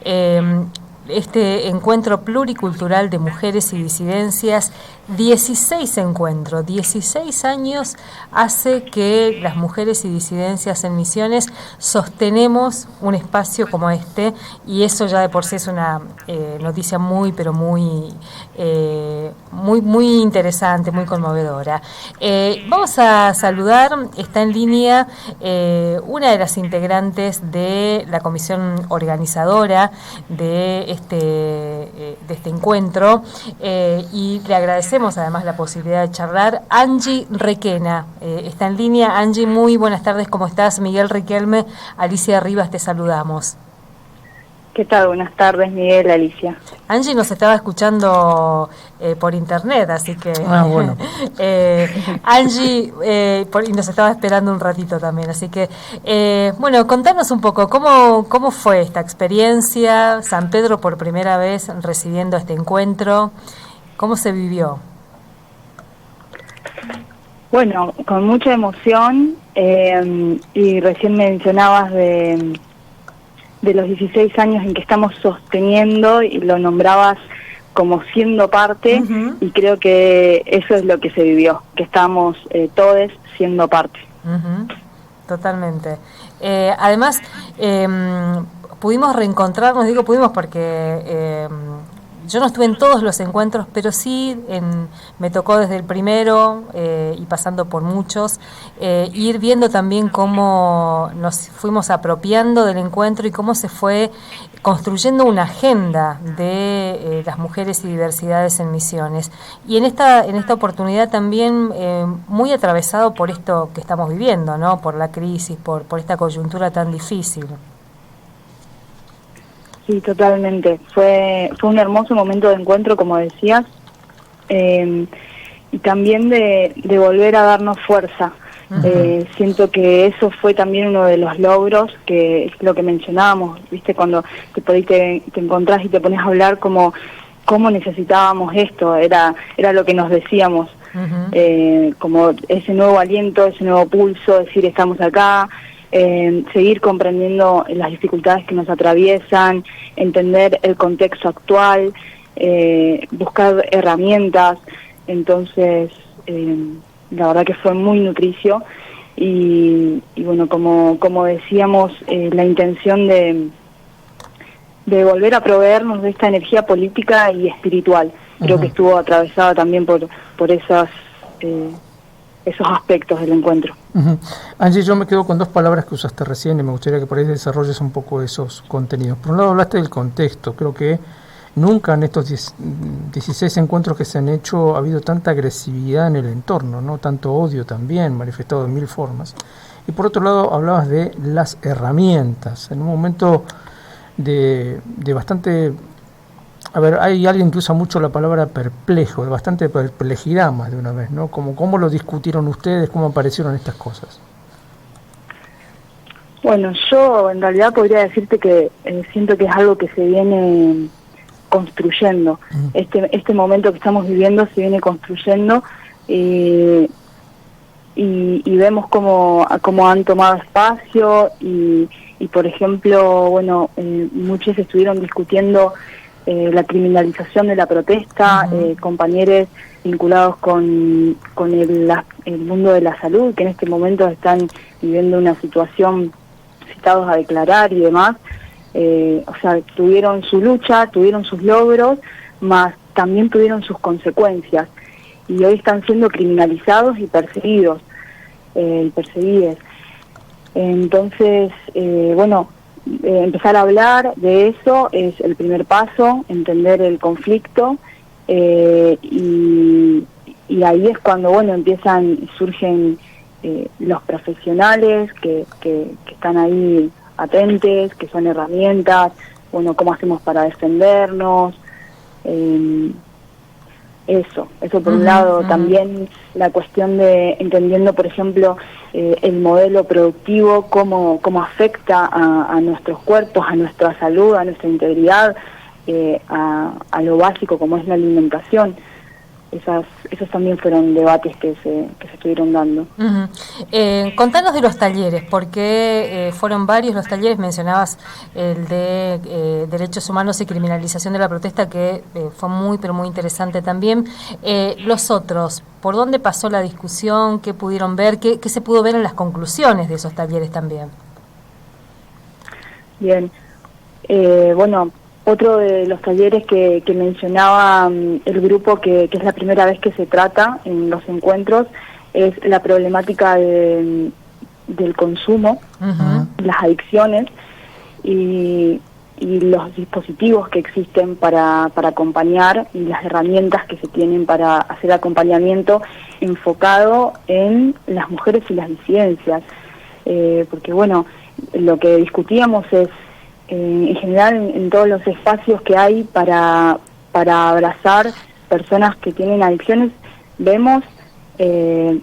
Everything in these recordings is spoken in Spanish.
este encuentro pluricultural de mujeres y disidencias, 16 encuentros, 16 años hace que las mujeres y disidencias en Misiones sostenemos un espacio como este, y eso ya de por sí es una noticia muy, pero muy interesante, muy conmovedora. Vamos a saludar, está en línea una de las integrantes de la comisión organizadora de este encuentro, y le agradecemos además la posibilidad de charlar. Angie Requena está en línea. Angie, muy buenas tardes, ¿cómo estás? Miguel Riquelme, Alicia Rivas, te saludamos. ¿Qué tal? Buenas tardes, Miguel, Alicia. Angie nos estaba escuchando por internet, así que... bueno. Angie y nos estaba esperando un ratito también, así que... bueno, contanos un poco, ¿cómo fue esta experiencia? San Pedro por primera vez recibiendo este encuentro. ¿Cómo se vivió? Bueno, con mucha emoción, y recién mencionabas de los 16 años en que estamos sosteniendo, y lo nombrabas como siendo parte, uh-huh. Y creo que eso es lo que se vivió, que estamos todos siendo parte. Uh-huh. Totalmente. Además, pudimos reencontrarnos, digo pudimos porque... yo no estuve en todos los encuentros, pero sí me tocó desde el primero y pasando por muchos, ir viendo también cómo nos fuimos apropiando del encuentro y cómo se fue construyendo una agenda de las mujeres y diversidades en Misiones. Y en esta oportunidad también muy atravesado por esto que estamos viviendo, ¿no? Por la crisis, por esta coyuntura tan difícil. Sí, totalmente. Fue un hermoso momento de encuentro, como decías, y también de volver a darnos fuerza. Uh-huh. Siento que eso fue también uno de los logros, que es lo que mencionábamos, ¿viste? Cuando te encontrás y te pones a hablar cómo necesitábamos esto, era lo que nos decíamos. Uh-huh. Como ese nuevo aliento, ese nuevo pulso, decir estamos acá. Seguir comprendiendo las dificultades que nos atraviesan, entender el contexto actual, buscar herramientas. Entonces, la verdad que fue muy nutricio y bueno, como decíamos, la intención de volver a proveernos de esta energía política y espiritual. Creo que estuvo atravesada también por esos aspectos del encuentro. Uh-huh. Angie, yo me quedo con dos palabras que usaste recién y me gustaría que por ahí desarrolles un poco esos contenidos. Por un lado hablaste del contexto. Creo que nunca en estos 16 encuentros que se han hecho ha habido tanta agresividad en el entorno, ¿no? Tanto odio también, manifestado de mil formas. Y por otro lado hablabas de las herramientas. En un momento de bastante... A ver, hay alguien que usa mucho la palabra perplejo, de bastante perplejidad más de una vez, ¿no? ¿Cómo lo discutieron ustedes? ¿Cómo aparecieron estas cosas? Bueno, yo en realidad podría decirte que siento que es algo que se viene construyendo. Este momento que estamos viviendo se viene construyendo y vemos cómo han tomado espacio y por ejemplo, bueno, muchos estuvieron discutiendo la criminalización de la protesta, uh-huh. Compañeros vinculados con el mundo de la salud, que en este momento están viviendo una situación citados a declarar y demás. O sea, tuvieron su lucha, tuvieron sus logros, más también tuvieron sus consecuencias. Y hoy están siendo criminalizados y perseguidos. Entonces, bueno... empezar a hablar de eso es el primer paso, entender el conflicto, y ahí es cuando surgen los profesionales que están ahí atentes, que son herramientas, bueno, cómo hacemos para defendernos, eso por un lado. También la cuestión de entendiendo, por ejemplo, el modelo productivo, cómo afecta a nuestros cuerpos, a nuestra salud, a nuestra integridad, a lo básico como es la alimentación. esos también fueron debates que se estuvieron dando. Contanos de los talleres, porque fueron varios los talleres. Mencionabas el de derechos humanos y criminalización de la protesta, que fue muy, pero muy interesante también. Los otros, ¿por dónde pasó la discusión? ¿Qué pudieron ver? ¿Qué se pudo ver en las conclusiones de esos talleres también? Bien, bueno, otro de los talleres que mencionaba el grupo, que es la primera vez que se trata en los encuentros, es la problemática del consumo, las adicciones y los dispositivos que existen para acompañar, y las herramientas que se tienen para hacer acompañamiento enfocado en las mujeres y las disidencias. Porque bueno, lo que discutíamos es, en general, en todos los espacios que hay para abrazar personas que tienen adicciones, vemos en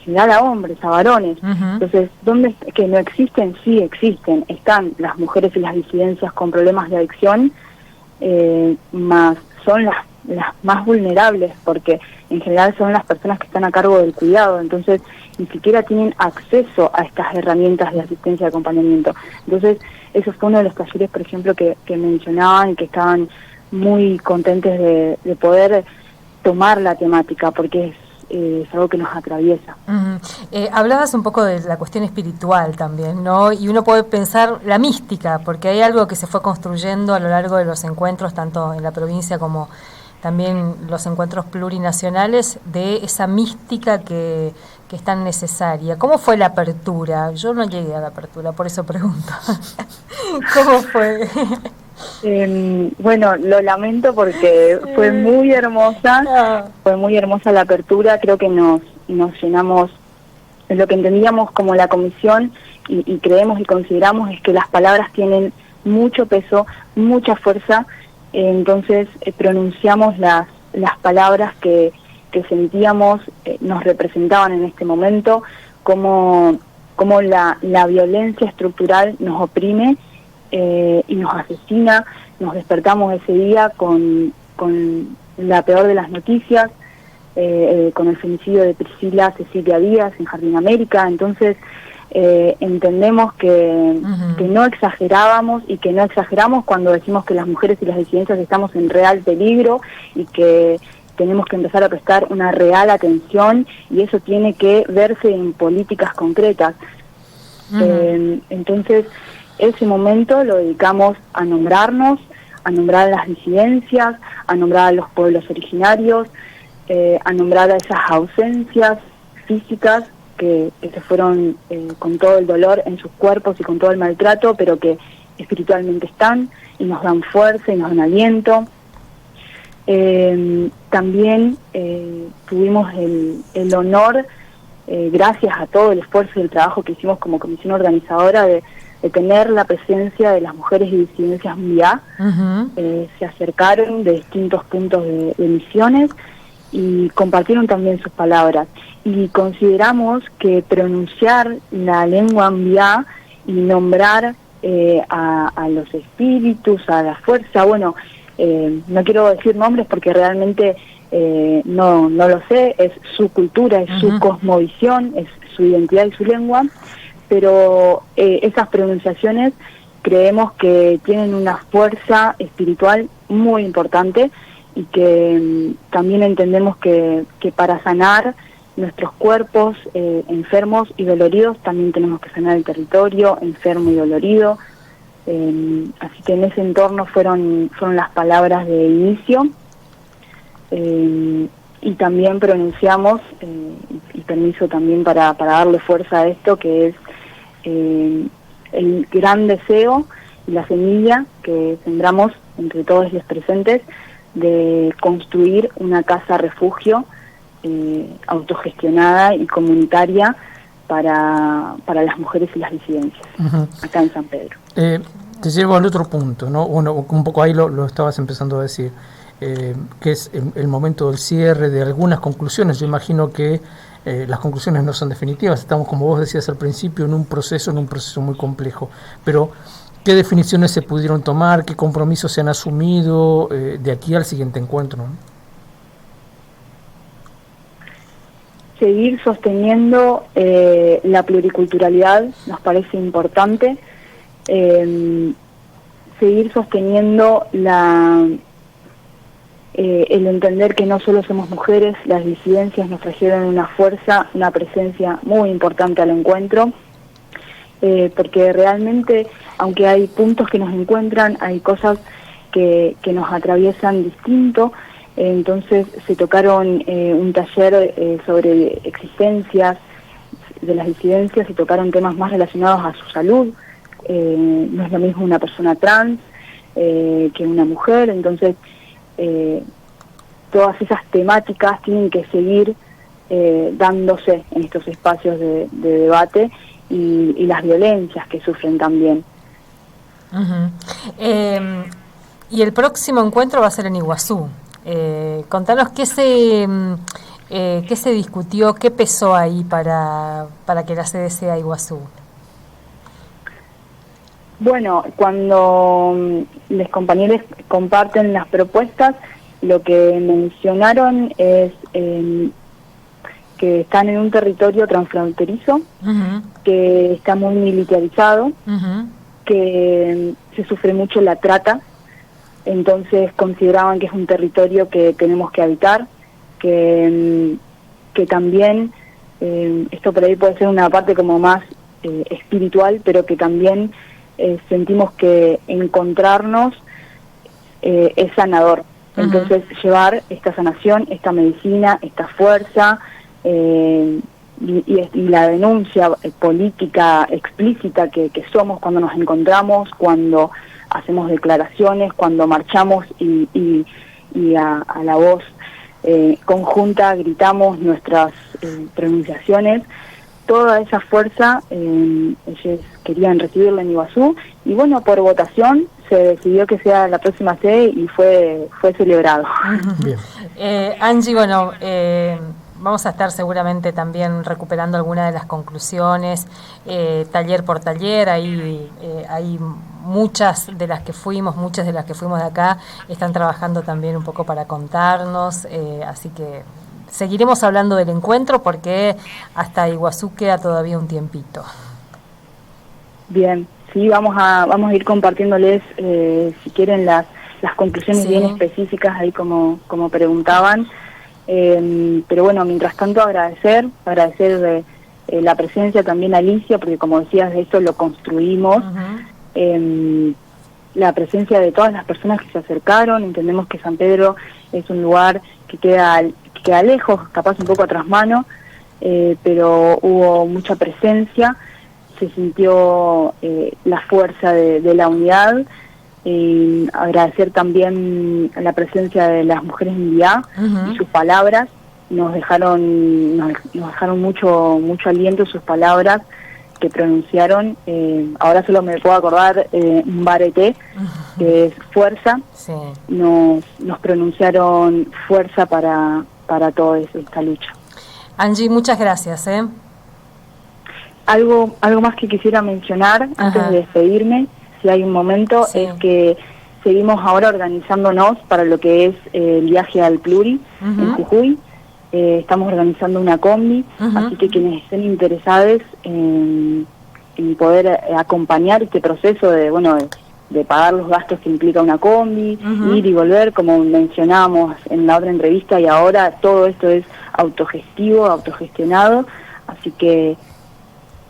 general a hombres, a varones. Entonces, ¿dónde que no existen? Sí existen. Están las mujeres y las disidencias con problemas de adicción, más son las más vulnerables, porque en general son las personas que están a cargo del cuidado, entonces ni siquiera tienen acceso a estas herramientas de asistencia y acompañamiento. Entonces, eso fue uno de los talleres, por ejemplo, que mencionaban y que estaban muy contentes de poder tomar la temática, porque es algo que nos atraviesa. Hablabas un poco de la cuestión espiritual también, ¿no? Y uno puede pensar la mística, porque hay algo que se fue construyendo a lo largo de los encuentros, tanto en la provincia como también los encuentros plurinacionales, de esa mística que es tan necesaria. ¿Cómo fue la apertura? Yo no llegué a la apertura, por eso pregunto. ¿Cómo fue? Bueno, lo lamento porque fue muy hermosa, la apertura. Creo que nos llenamos. Lo que entendíamos como la comisión y creemos y consideramos es que las palabras tienen mucho peso, mucha fuerza. Entonces pronunciamos las palabras que sentíamos nos representaban en este momento, como la violencia estructural nos oprime y nos asesina. Nos despertamos ese día con la peor de las noticias, con el femicidio de Priscila Cecilia Díaz en Jardín América. Entonces entendemos que no exagerábamos, y que no exageramos cuando decimos que las mujeres y las disidencias estamos en real peligro y que tenemos que empezar a prestar una real atención, y eso tiene que verse en políticas concretas. Entonces, ese momento lo dedicamos a nombrarnos, a nombrar a las disidencias, a nombrar a los pueblos originarios, a nombrar a esas ausencias físicas que se fueron con todo el dolor en sus cuerpos y con todo el maltrato, pero que espiritualmente están y nos dan fuerza y nos dan aliento. También tuvimos el honor, gracias a todo el esfuerzo y el trabajo que hicimos como comisión organizadora, de tener la presencia de las mujeres y disidencias MIA. Se acercaron de distintos puntos de Misiones y compartieron también sus palabras. Y consideramos que pronunciar la lengua MIA y nombrar a los espíritus, a la fuerza, bueno, no quiero decir nombres porque realmente no lo sé, es su cultura, es su cosmovisión, es su identidad y su lengua, pero esas pronunciaciones creemos que tienen una fuerza espiritual muy importante, y que también entendemos que para sanar nuestros cuerpos enfermos y doloridos, también tenemos que sanar el territorio enfermo y dolorido. Así que en ese entorno fueron las palabras de inicio, y también pronunciamos, y permiso también para darle fuerza a esto, que es el gran deseo y la semilla que sembramos entre todos los presentes de construir una casa refugio autogestionada y comunitaria para las mujeres y las disidencias, acá en San Pedro. Te llevo al otro punto, ¿no? Bueno, un poco ahí lo estabas empezando a decir, que es el momento del cierre, de algunas conclusiones. Yo imagino que las conclusiones no son definitivas, estamos, como vos decías al principio, en un proceso muy complejo, pero ¿qué definiciones se pudieron tomar? ¿Qué compromisos se han asumido de aquí al siguiente encuentro, ¿no? seguir sosteniendo la pluriculturalidad, nos parece importante, seguir sosteniendo el entender que no solo somos mujeres, las disidencias nos trajeron una fuerza, una presencia muy importante al encuentro, porque realmente, aunque hay puntos que nos encuentran, hay cosas que nos atraviesan distinto. Entonces se tocaron un taller sobre existencias de las disidencias, se tocaron temas más relacionados a su salud. No es lo mismo una persona trans que una mujer, entonces todas esas temáticas tienen que seguir dándose en estos espacios de debate y las violencias que sufren también. Y el próximo encuentro va a ser en Iguazú. Contanos qué se discutió, qué pesó ahí para que la sede sea Iguazú. Bueno, cuando los compañeros comparten las propuestas, lo que mencionaron es que están en un territorio transfronterizo, que está muy militarizado, que se sufre mucho la trata, entonces consideraban que es un territorio que tenemos que habitar, que también, esto por ahí puede ser una parte como más espiritual, pero que también sentimos que encontrarnos es sanador. Entonces llevar esta sanación, esta medicina, esta fuerza y la denuncia política explícita que somos cuando nos encontramos, cuando hacemos declaraciones, cuando marchamos y a la voz conjunta gritamos nuestras pronunciaciones. Toda esa fuerza ellos querían recibirla en Iguazú y bueno, por votación se decidió que sea la próxima sede y fue celebrado. Bien. Angie, bueno, vamos a estar seguramente también recuperando algunas de las conclusiones, taller por taller, ahí hay muchas de las que fuimos de acá, están trabajando también un poco para contarnos, así que seguiremos hablando del encuentro porque hasta Iguazú queda todavía un tiempito. Bien, sí, vamos a ir compartiéndoles, si quieren, las conclusiones bien específicas, ahí como preguntaban. Pero bueno, mientras tanto agradecer la presencia también a Alicia, porque como decías, de esto lo construimos. La presencia de todas las personas que se acercaron, entendemos que San Pedro es un lugar que queda lejos, capaz un poco a trasmano, pero hubo mucha presencia, se sintió la fuerza de la unidad. Agradecer también la presencia de las mujeres en Vía y sus palabras, nos dejaron mucho aliento sus palabras que pronunciaron. Ahora solo me puedo acordar un barete, que es fuerza. Sí. Nos pronunciaron fuerza para toda esta lucha. Angie, muchas gracias. Algo más que quisiera mencionar antes de despedirme, si hay un momento, es que seguimos ahora organizándonos para lo que es el viaje al Pluri en Jujuy. Estamos organizando una combi, así que quienes estén interesados en poder acompañar este proceso de pagar los gastos que implica una combi, ir y volver, como mencionábamos en la otra entrevista, y ahora todo esto es autogestivo, autogestionado, así que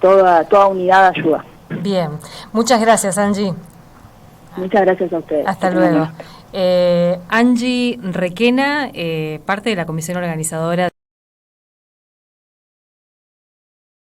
toda unidad ayuda. Bien, muchas gracias, Angie. Muchas gracias a ustedes. Hasta luego. Angie Requena, parte de la comisión organizadora